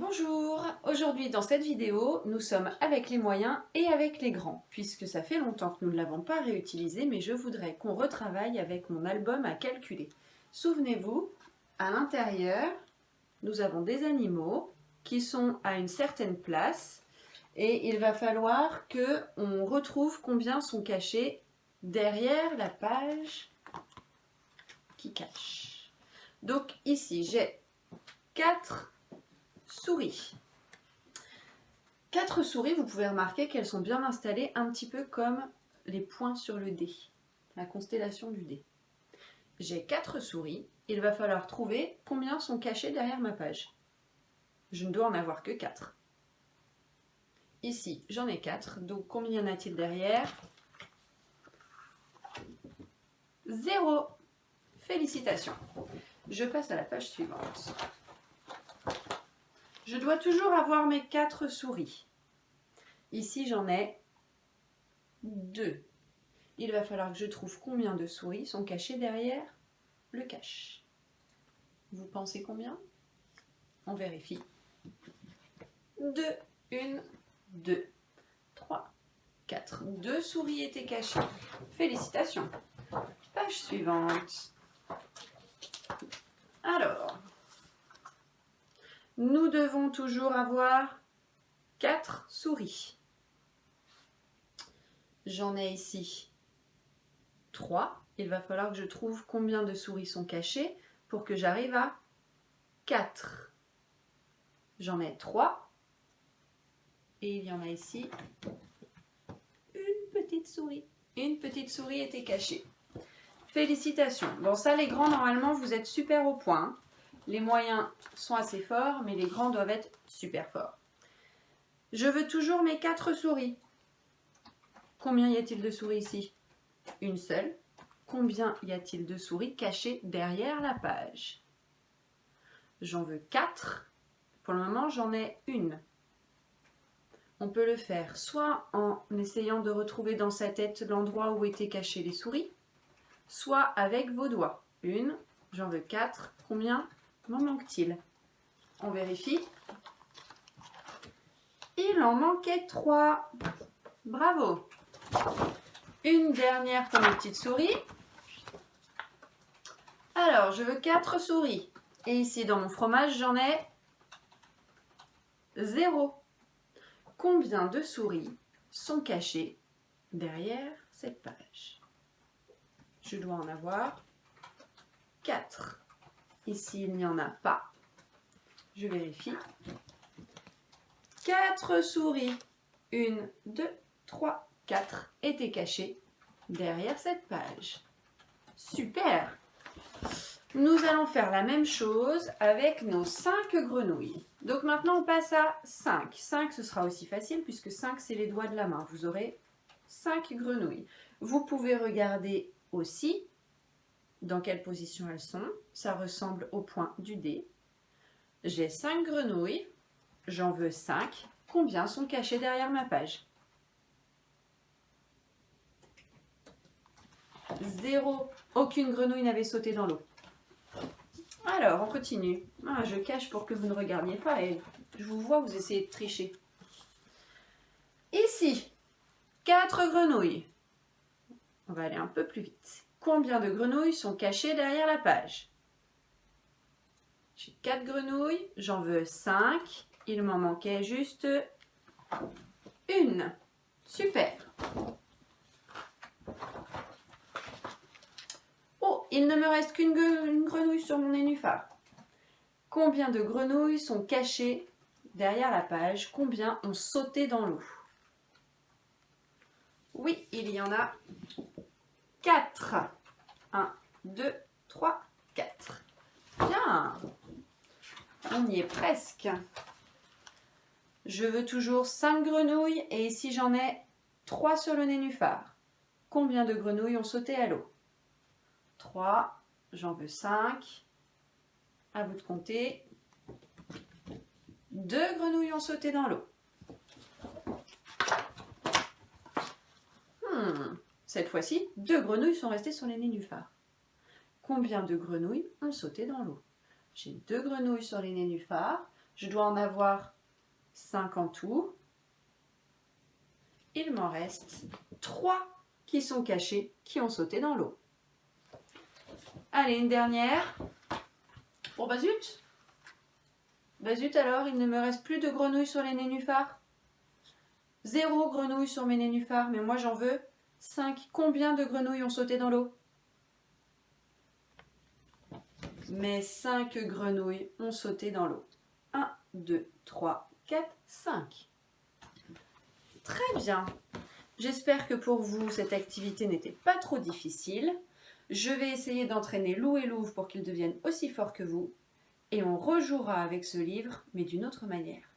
Bonjour, aujourd'hui dans cette vidéo, nous sommes avec les moyens et avec les grands, puisque ça fait longtemps que nous ne l'avons pas réutilisé, mais je voudrais qu'on retravaille avec mon album à calculer. Souvenez-vous, à l'intérieur, nous avons des animaux qui sont à une certaine place et il va falloir qu'on retrouve combien sont cachés derrière la page qui cache. Donc ici, j'ai 4 souris. 4 souris, vous pouvez remarquer qu'elles sont bien installées un petit peu comme les points sur le dé, la constellation du dé. J'ai 4 souris, il va falloir trouver combien sont cachés derrière ma page. Je ne dois en avoir que 4. Ici, j'en ai 4, donc combien y en a-t-il derrière? 0. Félicitations. Je passe à la page suivante. Je dois toujours avoir mes 4 souris. Ici, j'en ai 2. Il va falloir que je trouve combien de souris sont cachées derrière le cache. Vous pensez combien? On vérifie. 2, 1, 2, 3, 4. 2 souris étaient cachées. Félicitations. Page suivante. Alors, nous devons toujours avoir 4 souris. J'en ai ici 3. Il va falloir que je trouve combien de souris sont cachées pour que j'arrive à 4. J'en ai 3. Et il y en a ici une petite souris. Une petite souris était cachée. Félicitations. Bon, ça, les grands, normalement, vous êtes super au point. Les moyens sont assez forts, mais les grands doivent être super forts. Je veux toujours mes 4 souris. Combien y a-t-il de souris ici? Une seule. Combien y a-t-il de souris cachées derrière la page? J'en veux 4. Pour le moment, j'en ai une. On peut le faire soit en essayant de retrouver dans sa tête l'endroit où étaient cachées les souris, soit avec vos doigts. Une, j'en veux 4. Combien m'en manque-t-il? On vérifie. Il en manquait 3. Bravo. Une dernière pour mes petites souris. Alors, je veux 4 souris. Et ici, dans mon fromage, j'en ai 0. Combien de souris sont cachées derrière cette page? Je dois en avoir 4. Ici, il n'y en a pas. Je vérifie. 4 souris. 1, 2, 3, 4 étaient cachées derrière cette page. Super! Nous allons faire la même chose avec nos 5 grenouilles. Donc maintenant, on passe à 5. 5, ce sera aussi facile puisque 5, c'est les doigts de la main. Vous aurez 5 grenouilles. Vous pouvez regarder aussi dans quelle position elles sont. Ça ressemble au point du dé. J'ai 5 grenouilles. J'en veux 5. Combien sont cachés derrière ma page? 0. Aucune grenouille n'avait sauté dans l'eau. Alors, on continue. Ah, je cache pour que vous ne regardiez pas et je vous vois, vous essayez de tricher. Ici, 4 grenouilles. On va aller un peu plus vite. Combien de grenouilles sont cachées derrière la page? J'ai 4 grenouilles, j'en veux 5. Il m'en manquait juste une. Super. Oh, il ne me reste qu'une grenouille sur mon nénuphar. Combien de grenouilles sont cachées derrière la page? Combien ont sauté dans l'eau? Oui, il y en a 4. 1, 2, 3, 4. Bien. On y est presque. Je veux toujours 5 grenouilles et ici j'en ai 3 sur le nénuphar. Combien de grenouilles ont sauté à l'eau? 3, j'en veux 5. À vous de compter. 2 grenouilles ont sauté dans l'eau. Cette fois-ci, 2 grenouilles sont restées sur les nénuphars. Combien de grenouilles ont sauté dans l'eau? J'ai 2 grenouilles sur les nénuphars. Je dois en avoir 5 en tout. Il m'en reste 3 qui sont cachés, qui ont sauté dans l'eau. Allez, une dernière. Bon, bah zut. Bah zut alors, il ne me reste plus de grenouilles sur les nénuphars. 0 grenouilles sur mes nénuphars, mais moi j'en veux 5. Combien de grenouilles ont sauté dans l'eau? Mes 5 grenouilles ont sauté dans l'eau. 1, 2, 3, 4, 5. Très bien. J'espère que pour vous, cette activité n'était pas trop difficile. Je vais essayer d'entraîner Lou et Louve pour qu'ils deviennent aussi forts que vous. Et on rejouera avec ce livre, mais d'une autre manière.